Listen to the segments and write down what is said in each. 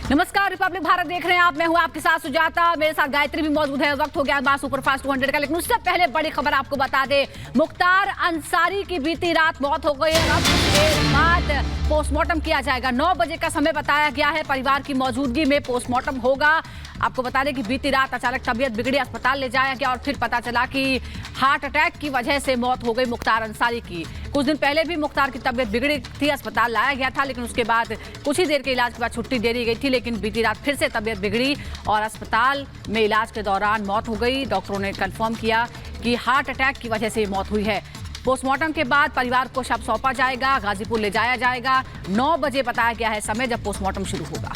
नमस्कार, रिपब्लिक भारत देख रहे हैं आप। मैं हूं आपके साथ सुजाता, मेरे साथ गायत्री भी मौजूद है। वक्त हो गया बात सुपरफास्ट 200 का, लेकिन उससे पहले बड़ी खबर आपको बता दें। मुख्तार अंसारी की बीती रात मौत हो गई है। अब देर बाद पोस्टमार्टम किया जाएगा। 9 बजे का समय बताया गया है। परिवार की मौजूदगी में पोस्टमार्टम होगा। आपको बता दें कि बीती रात अचानक तबीयत बिगड़ी, अस्पताल ले जाया गया और फिर पता चला कि हार्ट अटैक की वजह से मौत हो गई मुख्तार अंसारी की। कुछ दिन पहले भी मुख्तार की तबीयत बिगड़ी थी, अस्पताल लाया गया था, लेकिन उसके बाद कुछ ही देर के इलाज के बाद छुट्टी दे दी गई थी। लेकिन बीती रात फिर से तबीयत बिगड़ी और अस्पताल में इलाज के दौरान मौत हो गई। डॉक्टरों ने कंफर्म किया कि हार्ट अटैक की वजह से मौत हुई है। पोस्टमार्टम के बाद परिवार को शव सौंपा जाएगा, गाजीपुर ले जाया जाएगा। 9 बजे बताया गया है समय जब पोस्टमार्टम शुरू होगा।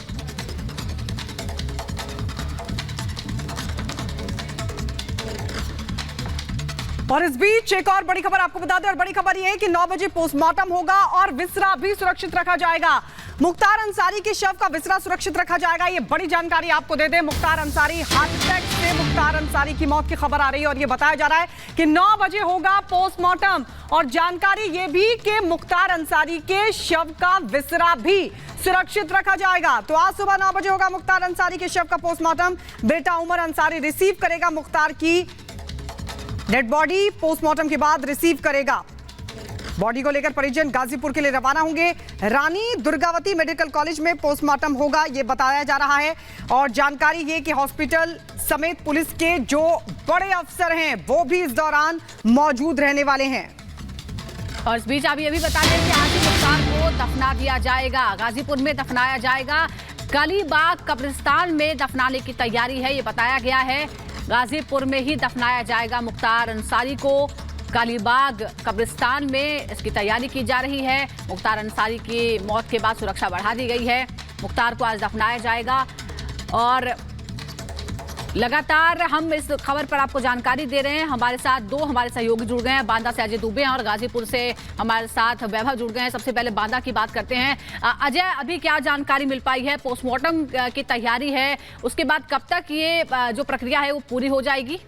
और इस बीच एक और बड़ी खबर आपको बता दें, और बड़ी खबर यह है कि 9 बजे पोस्टमार्टम होगा और विसरा भी सुरक्षित रखा जाएगा। मुख्तार अंसारी के शव का विसरा सुरक्षित रखा जाएगा। ये बड़ी जानकारी आपको दे दें। मुख्तार अंसारी हार्ट अटैक से मुख्तार अंसारी की मौत की खबर आ रही है और ये बताया जा रहा है कि 9 बजे होगा पोस्टमार्टम। और जानकारी ये भी कि मुख्तार अंसारी के शव का विसरा भी सुरक्षित रखा जाएगा। तो आज सुबह 9 बजे होगा मुख्तार अंसारी के शव का पोस्टमार्टम। बेटा उमर अंसारी रिसीव करेगा मुख्तार की डेड बॉडी। पोस्टमार्टम के बाद रिसीव करेगा बॉडी को लेकर परिजन गाजीपुर के लिए रवाना होंगे। रानी दुर्गावती मेडिकल कॉलेज में पोस्टमार्टम होगा, ये बताया जा रहा है। और जानकारी ये कि हॉस्पिटल समेत पुलिस के जो बड़े अफसर हैं वो भी इस दौरान मौजूद रहने वाले हैं। और इस बीच आप ये भी बता दें कि आज ही मुख्तार को दफना दिया जाएगा, गाजीपुर में दफनाया जाएगा। कालीबाग कब्रिस्तान में दफनाने की तैयारी है, ये बताया गया है। गाजीपुर में ही दफनाया जाएगा मुख्तार अंसारी को। कालीबाग कब्रिस्तान में इसकी तैयारी की जा रही है। मुख्तार अंसारी की मौत के बाद सुरक्षा बढ़ा दी गई है। मुख्तार को आज दफनाया जाएगा। और लगातार हम इस खबर पर आपको जानकारी दे रहे हैं। हमारे साथ 2 हमारे सहयोगी जुड़ गए हैं। बांदा से अजय दुबे हैं और गाजीपुर से हमारे साथ वैभव जुड़ गए हैं। सबसे पहले बांदा की बात करते हैं। अजय, अभी क्या जानकारी मिल पाई है? पोस्टमार्टम की तैयारी है, उसके बाद कब तक ये जो प्रक्रिया है वो पूरी हो जाएगी?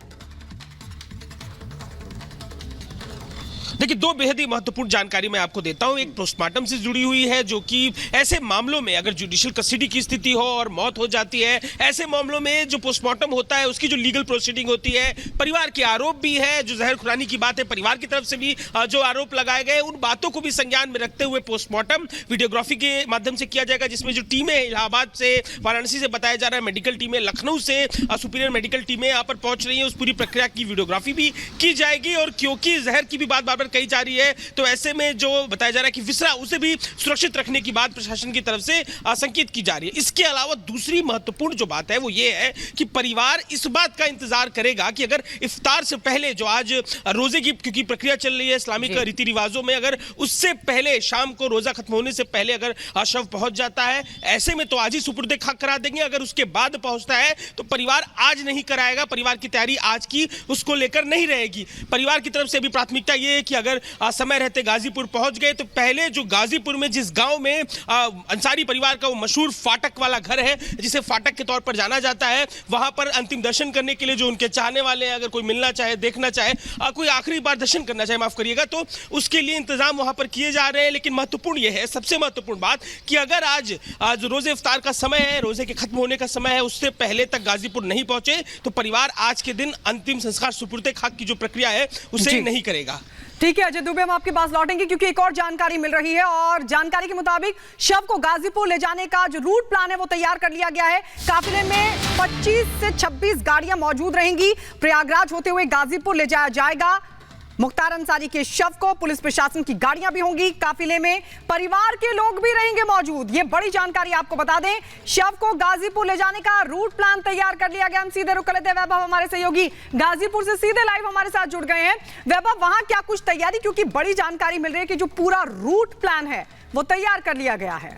देखिए, 2 बेहद ही महत्वपूर्ण जानकारी मैं आपको देता हूं। एक पोस्टमार्टम से जुड़ी हुई है, जो कि ऐसे मामलों में अगर जुडिशियल कस्टडी की स्थिति हो और मौत हो जाती है, ऐसे मामलों में जो पोस्टमार्टम होता है उसकी जो लीगल प्रोसीडिंग होती है, परिवार के आरोप भी है, जो जहर खुरानी की बात है, परिवार की तरफ से भी जो आरोप लगाए गए उन बातों को भी संज्ञान में रखते हुए पोस्टमार्टम वीडियोग्राफी के माध्यम से किया जाएगा, जिसमें जो टीमें इलाहाबाद से, वाराणसी से बताया जा रहा है, मेडिकल टीमें लखनऊ से, सुपीरियर मेडिकल टीमें यहाँ पर पहुंच रही है, उस पूरी प्रक्रिया की वीडियोग्राफी भी की जाएगी। और क्योंकि जहर की भी बात बार कही जा रही है, तो ऐसे में जो बताया जा रहा है कि विसरा, उसे भी सुरक्षित रखने की बात प्रशासन की तरफ से संकेत की जा रही है। इसके अलावा दूसरी महत्वपूर्ण जो बात है वो ये है कि परिवार इस बात का इंतजार करेगा कि अगर इफ्तार से पहले, जो आज रोजे की क्योंकि प्रक्रिया चल रही है इस्लामिक रीति रिवाजों में, अगर उससे पहले शाम को रोजा खत्म होने से पहले अगर शव पहुंच जाता है, ऐसे में तो आज ही सुपुर्दे खाक करा देंगे। अगर उसके बाद पहुंचता है तो परिवार आज नहीं कराएगा। परिवार की तैयारी आज की उसको लेकर नहीं रहेगी। परिवार की तरफ से भी प्राथमिकता ये है कि अगर समय रहते गाजीपुर पहुंच गए तो पहले जो गाजीपुर में जिस गांव में अंसारी परिवार का वो मशहूर फाटक वाला घर है, जिसे फाटक के तौर पर जाना जाता है, वहां पर अंतिम दर्शन करने के लिए जो उनके चाहने वाले हैं, अगर कोई मिलना चाहे, देखना चाहे, कोई आखिरी बार दर्शन करना चाहे, माफ करिएगा, तो उसके लिए इंतजाम वहां पर किए जा रहे हैं। लेकिन महत्वपूर्ण यह है, सबसे महत्वपूर्ण बात, कि अगर आज रोजे इफ्तार का समय है, रोजे के खत्म होने का समय है, उससे पहले तक गाजीपुर नहीं पहुंचे तो परिवार आज के दिन अंतिम संस्कार सुपुर्दे खाक की जो प्रक्रिया है उसे नहीं करेगा। ठीक है अजय दुबे, हम आपके पास लौटेंगे क्योंकि एक और जानकारी मिल रही है। और जानकारी के मुताबिक शव को गाजीपुर ले जाने का जो रूट प्लान है वो तैयार कर लिया गया है। काफिले में 25 से 26 गाड़ियां मौजूद रहेंगी। प्रयागराज होते हुए गाजीपुर ले जाया जाएगा मुख्तार अंसारी के शव को। पुलिस प्रशासन की गाड़ियां भी होंगी काफिले में, परिवार के लोग भी रहेंगे मौजूद। ये बड़ी जानकारी आपको बता दें। शव को गाजीपुर ले जाने का रूट प्लान तैयार कर लिया गया। हम सीधे रुक लेते हैं वैभव, हमारे सहयोगी गाजीपुर से सीधे लाइव हमारे साथ जुड़ गए हैं। वैभव, वहां क्या कुछ तैयारी, क्योंकि बड़ी जानकारी मिल रही है कि जो पूरा रूट प्लान है वो तैयार कर लिया गया है।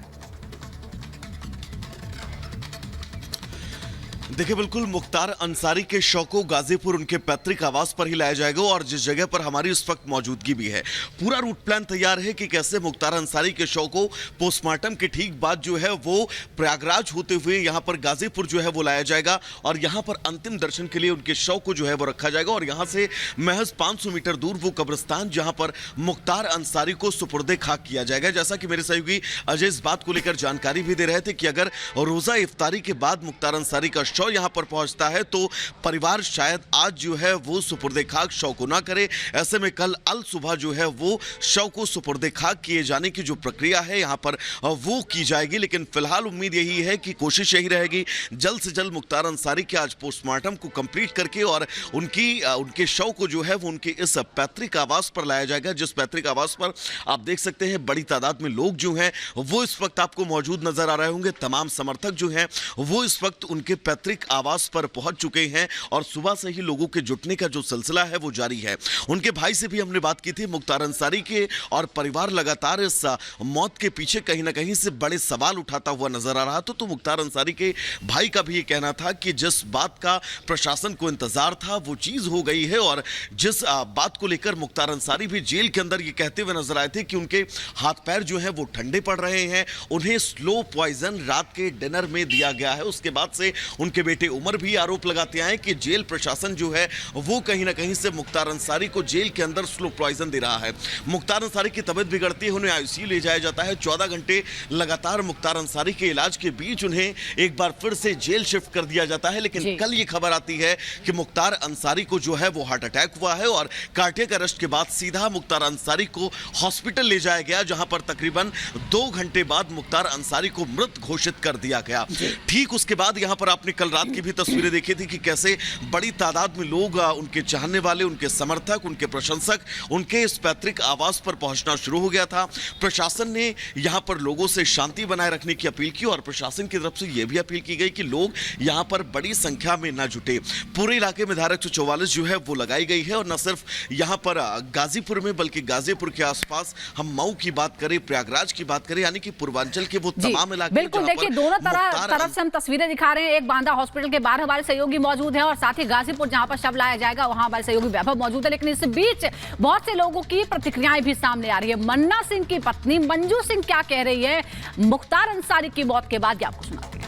देखिए, बिल्कुल मुख्तार अंसारी के शव को गाजीपुर उनके पैतृक आवास पर ही लाया जाएगा और जिस जगह पर हमारी इस वक्त मौजूदगी भी है, पूरा रूट प्लान तैयार है कि कैसे मुख्तार अंसारी के शव को पोस्टमार्टम के ठीक बाद जो है वो प्रयागराज होते हुए यहां पर गाजीपुर जो है वो लाया जाएगा और यहां पर अंतिम दर्शन के लिए उनके शव को जो है वो रखा जाएगा और यहां से महज 500 मीटर दूर वो कब्रिस्तान जहां पर मुख्तार अंसारी को सुपुर्दे खाक किया जाएगा। जैसा कि मेरे सहयोगी अजय इस बात को लेकर जानकारी भी दे रहे थे कि अगर रोजा इफ्तारी के बाद मुख्तार अंसारी का शव यहां पर पहुंचता है तो परिवार शायद आज जो है वो सुपुर्दे खाक शव को ना करे। ऐसे में कल अल सुबह जो है वो शव को सुपुर्दे खाक किए जाने की जो प्रक्रिया है यहां पर वो की जाएगी। लेकिन फिलहाल उम्मीद यही है कि कोशिश यही रहेगी जल्द से जल्द मुख्तार अंसारी के आज पोस्टमार्टम को कंप्लीट करके और उनके शव को जो है वो उनके इस पैतृक आवास पर लाया जाएगा, जिस पैतृक आवास पर आप देख सकते हैं बड़ी तादाद में लोग जो हैं वो इस वक्त आपको मौजूद नजर आ रहे होंगे। तमाम समर्थक जो हैं वो इस वक्त उनके पैतृक आवास पर पहुंच चुके हैं और सुबह से ही लोगों के जुटने का जो सिलसिला है वो जारी है। उनके भाई से भी हमने बात की थी मुख्तार अंसारी के और परिवार लगातार इस मौत के पीछे कहीं ना कहीं से बड़े सवाल उठाता हुआ नजर आ रहा था। तो मुख्तार अंसारी के भाई का भी ये कहना था कि जिस बात का प्रशासन को इंतजार था वो चीज हो गई है और जिस बात को लेकर मुख्तार अंसारी भी जेल के अंदर ये कहते हुए नजर आए थे कि उनके हाथ पैर जो हैं वो ठंडे पड़ रहे हैं, उन्हें स्लो पॉइजन रात के डिनर में दिया गया है। उसके बाद से उनके बेटे उमर भी आरोप लगाते हैं कि जेल प्रशासन जो है वो कहीं ना कहीं से मुख्तार अंसारी को जेल के अंदर स्लो पॉइजन दे रहा है। मुख्तार अंसारी की तबीयत बिगड़ती है, उन्हें आईसीयू ले जाया जाता है। 14 घंटे लगातार मुख्तार अंसारी के इलाज के बीच उन्हें एक बार फिर से जेल शिफ्ट कर दिया जाता है। लेकिन कल ये खबर आती है कि मुख्तार अंसारी को जो है वो हार्ट अटैक हुआ है और कार्डियक अरेस्ट के बाद सीधा मुख्तार अंसारी को हॉस्पिटल ले जाया गया, जहां पर तकरीबन 2 घंटे बाद मुख्तार अंसारी को मृत घोषित कर दिया गया। ठीक उसके बाद यहां पर आपने कल रात की भी तस्वीरें देखी थी कि कैसे बड़ी तादाद में लोग, उनके चाहने वाले, उनके समर्थक, उनके प्रशंसक उनके इस पैतृक आवास पर पहुंचना शुरू हो गया था। प्रशासन ने यहां पर लोगों से शांति बनाए रखने की अपील की और प्रशासन की तरफ से यह भी अपील की गई कि लोग यहां पर बड़ी संख्या में न जुटे। पूरे इलाके में धारा 144 जो है वो लगाई गई है और न सिर्फ यहां पर गाजीपुर में बल्कि गाजीपुर के आसपास हम मऊ की बात करें, प्रयागराज की बात करें, यानी कि पूर्वांचल के वो तमाम इलाके। बिल्कुल, देखिए दोनों तरफ से हम तस्वीरें दिखा रहे हैं। एक बांदा हॉस्पिटल के बाहर हमारे सहयोगी मौजूद है और साथ ही गाजीपुर जहां पर शव लाया जाएगा वहां हमारे सहयोगी वैभव मौजूद है। लेकिन इस बीच बहुत से लोगों की प्रतिक्रियाएं भी सामने आ रही है। मन्ना सिंह की पत्नी मंजू सिंह क्या कह रही है मुख्तार अंसारी की मौत के बाद, आपको सुनाते हैं।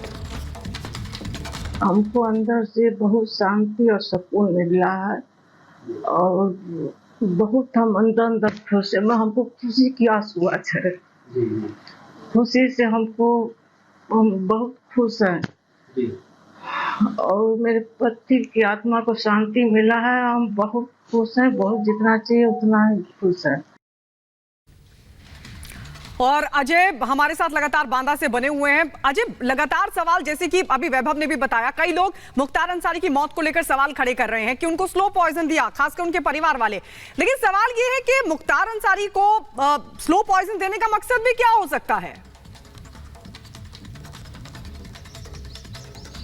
हमको अंदर से बहुत शांति और सुकून मिल रहा है और बहुत हम अंदर खुश है। हमको खुशी की आंसू आ रहे, खुशी से हम बहुत खुश हैं और मेरे पति की आत्मा को शांति मिला है। हम बहुत खुश हैं, बहुत जितना चाहिए उतना ही खुश है। और अजय हमारे साथ लगातार बांदा से बने हुए हैं। अजय, लगातार सवाल, जैसे कि अभी वैभव ने भी बताया, कई लोग मुख्तार अंसारी की मौत को लेकर सवाल खड़े कर रहे हैं कि उनको स्लो पॉइजन दिया, खासकर उनके परिवार वाले। लेकिन सवाल यह है कि मुख्तार अंसारी को स्लो पॉइजन देने का मकसद भी क्या हो सकता है?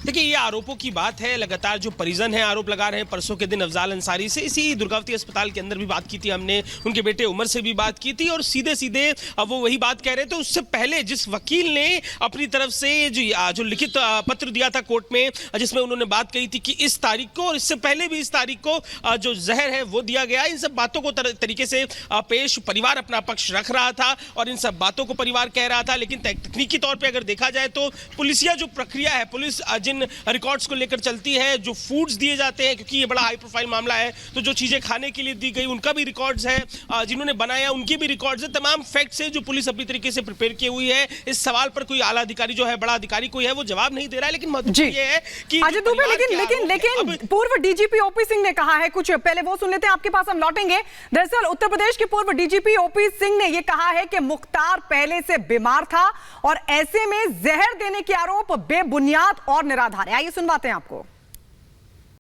देखिए, ये आरोपों की बात है। लगातार जो परिजन है आरोप लगा रहे हैं। परसों के दिन अफजाल अंसारी से इसी दुर्गावती अस्पताल के अंदर भी बात की थी हमने, उनके बेटे उमर से भी बात की थी और सीधे सीधे वो वही बात कह रहे थे। उससे पहले जिस वकील ने अपनी तरफ से जो लिखित पत्र दिया था कोर्ट में, जिसमें उन्होंने बात कही थी कि इस तारीख को और इससे पहले भी इस तारीख को जो जहर है वो दिया गया। इन सब बातों को तरीके से पेश परिवार अपना पक्ष रख रहा था और इन सब बातों को परिवार कह रहा था। लेकिन तकनीकी तौर पर अगर देखा जाए तो पुलिसिया जो प्रक्रिया है, पुलिस रिकॉर्ड्स को लेकर चलती है, जो फूड्स दिए जाते हैं, क्योंकि ये बड़ा हाई प्रोफाइल मामला है, तो जो चीजें खाने के लिए दी गई उनका भी रिकॉर्ड्स है, जिन्होंने बनाया उनकी भी रिकॉर्ड्स है। तमाम फैक्ट्स है जो पुलिस अपनी तरीके से प्रिपेयर की हुई है। इस सवाल पर कोई आला अधिकारी जो है, बड़ा अधिकारी कोई है, वो जवाब नहीं दे रहा है। लेकिन महत्वपूर्ण ये है कि लेकिन पूर्व डीजीपी ओपी सिंह ने कहा है कुछ, पहले वो सुन लेते हैं, आपके पास हम लौटेंगे। दरअसल उत्तर प्रदेश के पूर्व डीजीपी ओपी सिंह ने यह कहा है कि मुख्तार पहले से बीमार था और ऐसे में जहर देने के आरोप बेबुनियाद और निराधार है। आइए सुनवाते हैं आपको।